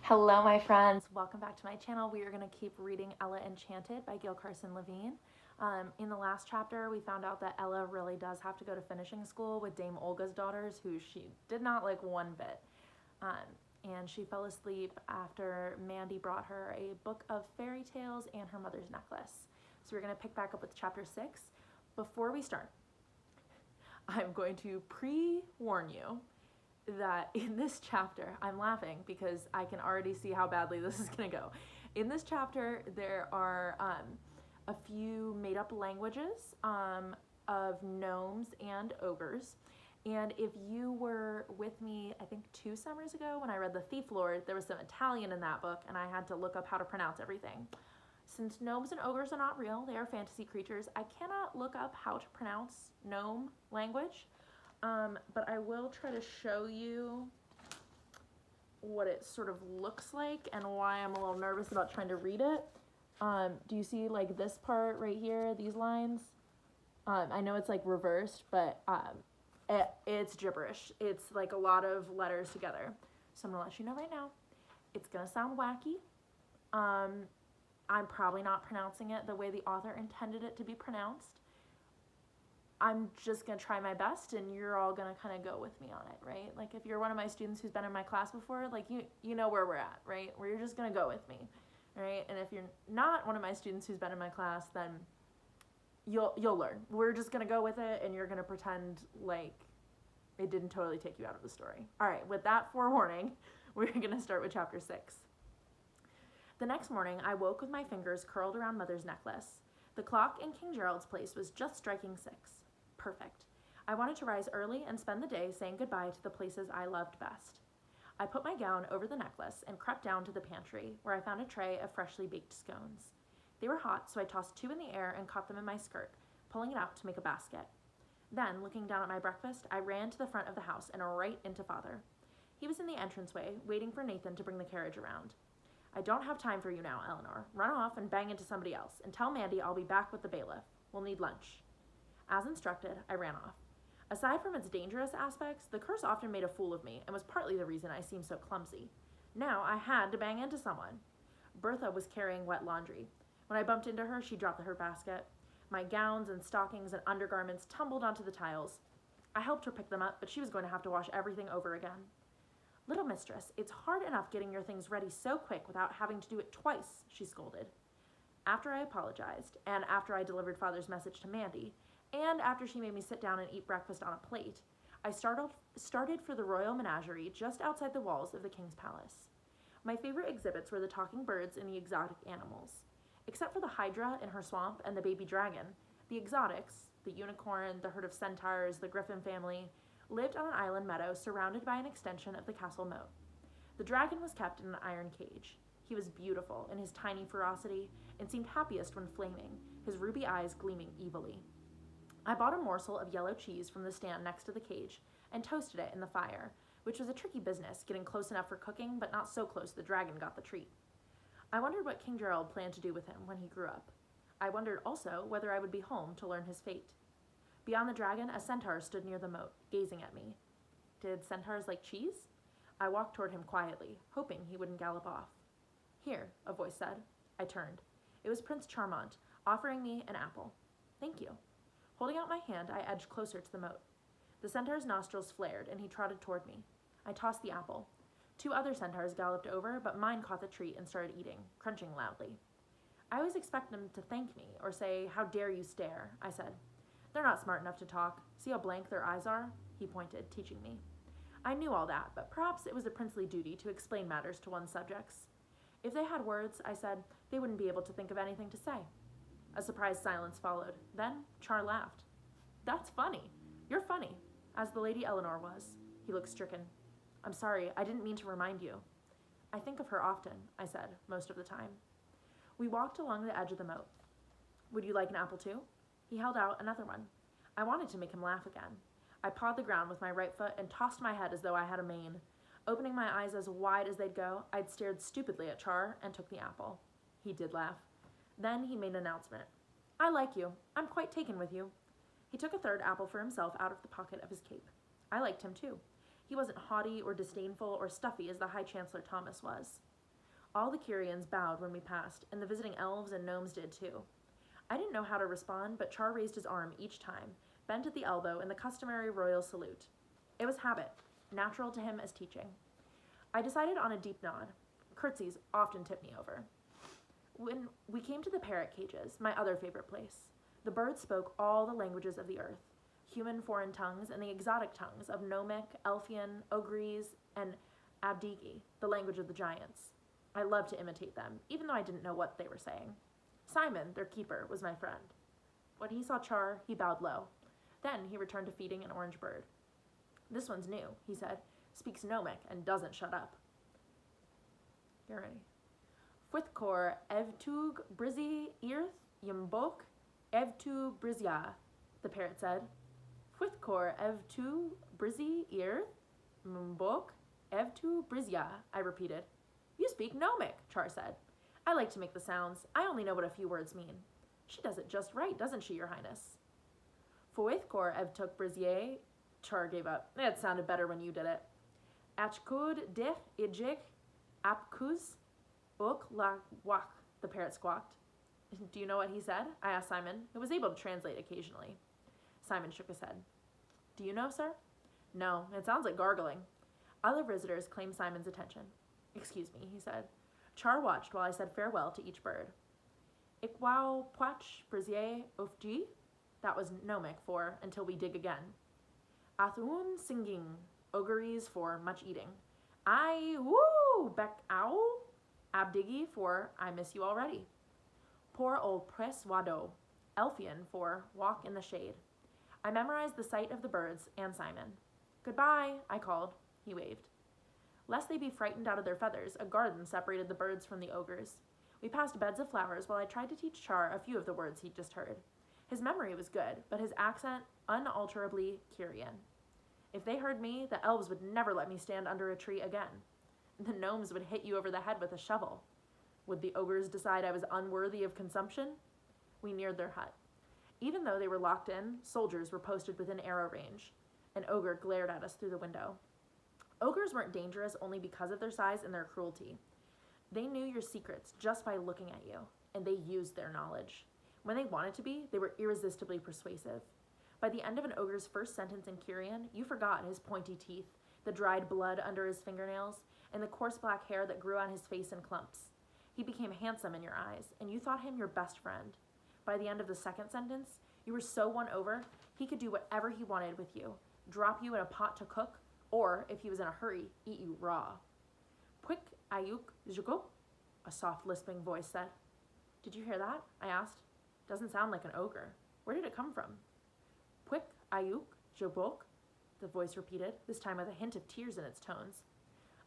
Hello, my friends. Welcome back to my channel. We are going to keep reading Ella Enchanted by Gail Carson Levine. In the last chapter, we found out that Ella really does have to go to finishing school with Dame Olga's daughters, who she did not like one bit. And she fell asleep after Mandy brought her a book of fairy tales and her mother's necklace. So we're going to pick back up with chapter 6. Before we start, I'm going to pre-warn you that in this chapter, I'm laughing because I can already see how badly this is going to go. In this chapter, there are a few made-up languages of gnomes and ogres. And if you were with me, I think 2 summers ago when I read The Thief Lord, there was some Italian in that book, and I had to look up how to pronounce everything. Since gnomes and ogres are not real, they are fantasy creatures, I cannot look up how to pronounce gnome language. But I will try to show you what it sort of looks like and why I'm a little nervous about trying to read it. Do you see like this part right here, these lines? I know it's like reversed, but it's gibberish. It's like a lot of letters together. So I'm gonna let you know right now, it's gonna sound wacky. I'm probably not pronouncing it the way the author intended it to be pronounced. I'm just going to try my best, and you're all going to kind of go with me on it, right? Like, if you're one of my students who's been in my class before, like, you know where we're at, right? Where you're just going to go with me, right? And if you're not one of my students who's been in my class, then you'll learn. We're just going to go with it, and you're going to pretend like it didn't totally take you out of the story. All right, with that forewarning, we're going to start with chapter 6. The next morning, I woke with my fingers curled around Mother's necklace. The clock in King Gerald's place was just striking 6. Perfect. I wanted to rise early and spend the day saying goodbye to the places I loved best. I put my gown over the necklace and crept down to the pantry, where I found a tray of freshly baked scones. They were hot, so I tossed 2 in the air and caught them in my skirt, pulling it out to make a basket. Then, looking down at my breakfast, I ran to the front of the house and right into Father. He was in the entranceway, waiting for Nathan to bring the carriage around. I don't have time for you now, Eleanor. Run off and bang into somebody else, and tell Mandy I'll be back with the bailiff. We'll need lunch. As instructed, I ran off. Aside from its dangerous aspects, the curse often made a fool of me and was partly the reason I seemed so clumsy. Now I had to bang into someone. Bertha was carrying wet laundry. When I bumped into her, she dropped her basket. My gowns and stockings and undergarments tumbled onto the tiles. I helped her pick them up, but she was going to have to wash everything over again. Little mistress, it's hard enough getting your things ready so quick without having to do it twice, she scolded. After I apologized, and after I delivered Father's message to Mandy, and after she made me sit down and eat breakfast on a plate, I started for the royal menagerie just outside the walls of the king's palace. My favorite exhibits were the talking birds and the exotic animals. Except for the hydra in her swamp and the baby dragon, the exotics, the unicorn, the herd of centaurs, the griffin family, lived on an island meadow surrounded by an extension of the castle moat. The dragon was kept in an iron cage. He was beautiful in his tiny ferocity and seemed happiest when flaming, his ruby eyes gleaming evilly. I bought a morsel of yellow cheese from the stand next to the cage and toasted it in the fire, which was a tricky business, getting close enough for cooking, but not so close the dragon got the treat. I wondered what King Gerald planned to do with him when he grew up. I wondered also whether I would be home to learn his fate. Beyond the dragon, a centaur stood near the moat, gazing at me. Did centaurs like cheese? I walked toward him quietly, hoping he wouldn't gallop off. Here, a voice said. I turned. It was Prince Charmont, offering me an apple. Thank you. Holding out my hand, I edged closer to the moat. The centaur's nostrils flared, and he trotted toward me. I tossed the apple. 2 other centaurs galloped over, but mine caught the treat and started eating, crunching loudly. I always expect them to thank me, or say, "How dare you stare," I said. They're not smart enough to talk. See how blank their eyes are? He pointed, teaching me. I knew all that, but perhaps it was a princely duty to explain matters to one's subjects. If they had words, I said, they wouldn't be able to think of anything to say. A surprised silence followed. Then Char laughed. That's funny. You're funny, as the Lady Eleanor was. He looked stricken. I'm sorry, I didn't mean to remind you. I think of her often, I said, most of the time. We walked along the edge of the moat. Would you like an apple too? He held out another one. I wanted to make him laugh again. I pawed the ground with my right foot and tossed my head as though I had a mane. Opening my eyes as wide as they'd go, I'd stared stupidly at Char and took the apple. He did laugh. Then he made an announcement. I like you. I'm quite taken with you. He took a third apple for himself out of the pocket of his cape. I liked him too. He wasn't haughty or disdainful or stuffy as the High Chancellor Thomas was. All the Kyrians bowed when we passed, and the visiting elves and gnomes did too. I didn't know how to respond, but Char raised his arm each time, bent at the elbow in the customary royal salute. It was habit, natural to him as teaching. I decided on a deep nod. Curtsies often tip me over. When we came to the parrot cages, my other favorite place, the birds spoke all the languages of the earth, human foreign tongues and the exotic tongues of Gnomic, Elfian, Ogrese, and Abdigi, the language of the giants. I loved to imitate them, even though I didn't know what they were saying. Simon, their keeper, was my friend. When he saw Char, he bowed low. Then he returned to feeding an orange bird. This one's new, he said, speaks Gnomic and doesn't shut up. Get ready. Fwithcor evtug brizzy earth yimbok evtu brizya, the parrot said. Fwithcor evtu brizzy earth yimbok evtu brizya, I repeated. You speak Gnomic, Char said. I like to make the sounds. I only know what a few words mean. She does it just right, doesn't she, Your Highness? Fwithcor evtuk brizye, Char gave up. It sounded better when you did it. Achkud dich ijik apkuz uk la wak, the parrot squawked. Do you know what he said? I asked Simon, who was able to translate occasionally. Simon shook his head. Do you know, sir? No, it sounds like gargling. Other visitors claimed Simon's attention. Excuse me, he said. Char watched while I said farewell to each bird. Ikwao pwach brizye ufji, that was Gnomic for until we dig again. Athun singing, Ogrese for much eating. I woo bek ow, Abdigi for I miss you already. Poor old Pres Wado, Elfian for walk in the shade. I memorized the sight of the birds and Simon. Goodbye, I called. He waved. Lest they be frightened out of their feathers, a garden separated the birds from the ogres. We passed beds of flowers while I tried to teach Char a few of the words he'd just heard. His memory was good, but his accent unalterably Kyrian. If they heard me, the elves would never let me stand under a tree again. The gnomes would hit you over the head with a shovel. Would the ogres decide I was unworthy of consumption? We neared their hut. Even though they were locked in, soldiers were posted within arrow range. An ogre glared at us through the window. Ogres weren't dangerous only because of their size and their cruelty. They knew your secrets just by looking at you, and they used their knowledge. When they wanted to be, they were irresistibly persuasive. By the end of an ogre's first sentence in Kyrian, you forgot his pointy teeth, the dried blood under his fingernails, and the coarse black hair that grew on his face in clumps. He became handsome in your eyes, and you thought him your best friend. By the end of the second sentence, you were so won over, he could do whatever he wanted with you, drop you in a pot to cook, or, if he was in a hurry, eat you raw. Pwik ayuk jugo, a soft lisping voice said. Did you hear that? I asked. Doesn't sound like an ogre. Where did it come from? Pwik ayuk jubok, the voice repeated, this time with a hint of tears in its tones.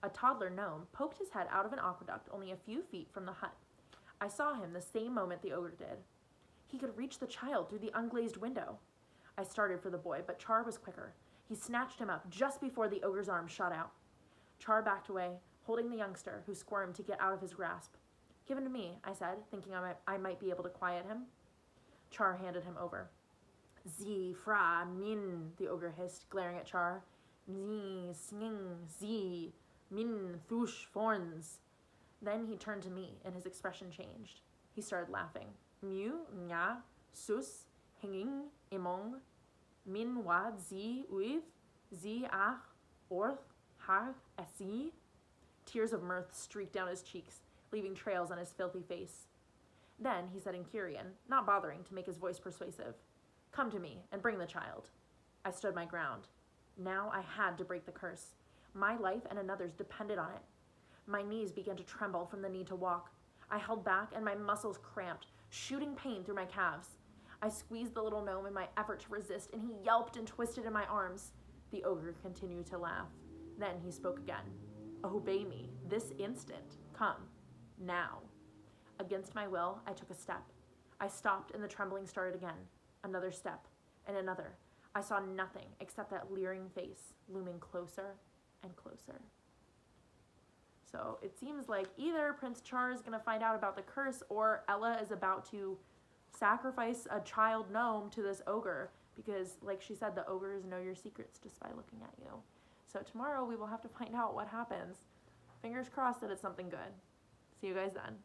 A toddler gnome poked his head out of an aqueduct only a few feet from the hut. I saw him the same moment the ogre did. He could reach the child through the unglazed window. I started for the boy, but Char was quicker. He snatched him up just before the ogre's arm shot out. Char backed away, holding the youngster, who squirmed to get out of his grasp. Give him to me, I said, thinking I might be able to quiet him. Char handed him over. Zi, fra, min, the ogre hissed, glaring at Char. Zi, sning, zi, min, thush, forns. Then he turned to me, and his expression changed. He started laughing. Mu, nya, sus, hinging, imong, min, wa, zi, uiv, zi, ah, orth, ha, asi. Tears of mirth streaked down his cheeks, leaving trails on his filthy face. Then he said in Kyrian, not bothering to make his voice persuasive, Come to me and bring the child. I stood my ground. Now I had to break the curse. My life and another's depended on it. My knees began to tremble from the need to walk. I held back and my muscles cramped, shooting pain through my calves. I squeezed the little gnome in my effort to resist, and he yelped and twisted in my arms. The ogre continued to laugh. Then he spoke again. Obey me, this instant. Come, now. Against my will, I took a step. I stopped and the trembling started again. Another step, and another. I saw nothing except that leering face looming closer and closer. So it seems like either Prince Char is going to find out about the curse, or Ella is about to sacrifice a child gnome to this ogre, because like she said, the ogres know your secrets just by looking at you. So tomorrow we will have to find out what happens. Fingers crossed that it's something good. See you guys then.